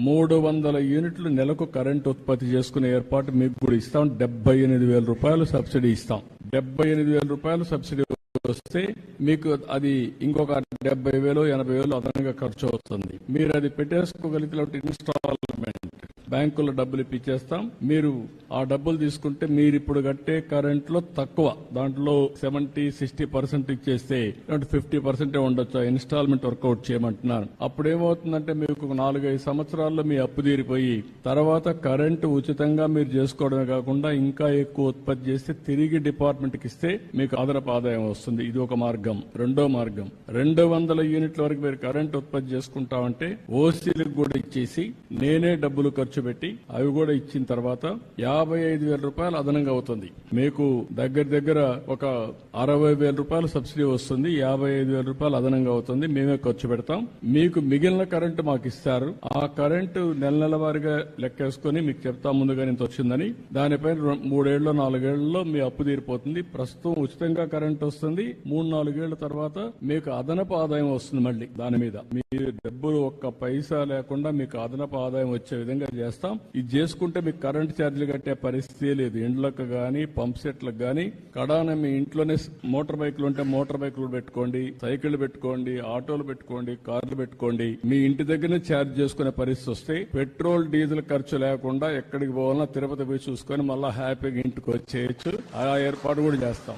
300 యూనిట్లు నెలకు కరెంట్ ఉత్పత్తి చేసుకునే ఏర్పాటు మీకు కూడా ఇస్తాం. 78,000 రూపాయలు సబ్సిడీ ఇస్తాం. 78,000 రూపాయలు సబ్సిడీ వస్తే మీకు అది ఇంకొక 70,000 80,000 అదనంగా ఖర్చు అవుతుంది. మీరు అది పెట్టేసుకోగలిగితే ఇన్స్టాల్మెంట్ బ్యాంకుల్లో డబ్బులు ఇప్పించేస్తాం. మీరు ఆ డబ్బులు తీసుకుంటే మీరు ఇప్పుడు కట్టే కరెంట్ లో తక్కువ, దాంట్లో 70-60% ఇచ్చేస్తే 50% ఉండొచ్చు. ఇన్స్టాల్మెంట్ వర్కౌట్ చేయమంటున్నాను. అప్పుడు ఏమవుతుందంటే మీకు 4-5 సంవత్సరాల్లో మీ అప్పు తీరిపోయి తర్వాత కరెంటు ఉచితంగా మీరు చేసుకోవడమే కాకుండా ఇంకా ఎక్కువ ఉత్పత్తి చేస్తే తిరిగి డిపార్ట్మెంట్ కి ఇస్తే మీకు అదనపు ఆదాయం వస్తుంది. ఇది ఒక మార్గం. రెండో మార్గం, 200 యూనిట్ల వరకు మీరు కరెంట్ ఉత్పత్తి చేసుకుంటామంటే ఓసీలకు కూడా ఇచ్చేసి నేనే డబ్బులు ఖర్చు పెట్టి అవి కూడా ఇచ్చిన తర్వాత 55,000 రూపాయలు అదనంగా అవుతుంది. మీకు దగ్గర ఒక 60,000 రూపాయలు సబ్సిడీ వస్తుంది. 55,000 రూపాయలు అదనంగా అవుతుంది. మేమే ఖర్చు పెడతాం. మీకు మిగిలిన కరెంటు మాకు ఇస్తారు. ఆ కరెంటు నెల వారీగా లెక్కేసుకుని మీకు చెప్తా ముందుగానే ఇంత వచ్చిందని. దానిపైన 3 ఏళ్ళు 4 ఏళ్లలో మీ అప్పు తీరిపోతుంది. ప్రస్తుతం ఉచితంగా కరెంట్ వస్తుంది. 3-4 ఏళ్ల తర్వాత మీకు అదనపు ఆదాయం వస్తుంది. మళ్ళీ దాని మీద మీరు డబ్బులు ఒక్క పైసా లేకుండా మీకు అదనపు ఆదాయం వచ్చే విధంగా చేస్తాం. ఇది చేసుకుంటే మీకు కరెంట్ ఛార్జీలు కట్టే పరిస్థితి లేదు. ఇండ్లకు గానీ పంప్ సెట్లకు గానీ కడాన మీ ఇంట్లోనే మోటార్ బైకులు ఉంటే మోటార్ బైకులు పెట్టుకోండి, సైకిళ్లు పెట్టుకోండి, ఆటోలు పెట్టుకోండి, కార్లు పెట్టుకోండి. మీ ఇంటి దగ్గరనే ఛార్జ్ చేసుకునే పరిస్థితి వస్తే పెట్రోల్ డీజిల్ ఖర్చు లేకుండా ఎక్కడికి పోవాలన్నా తిరుపతి పోయి చూసుకొని మళ్ళా హ్యాపీగా ఇంటికి వచ్చేయచ్చు. ఆ ఏర్పాటు కూడా చేస్తాం.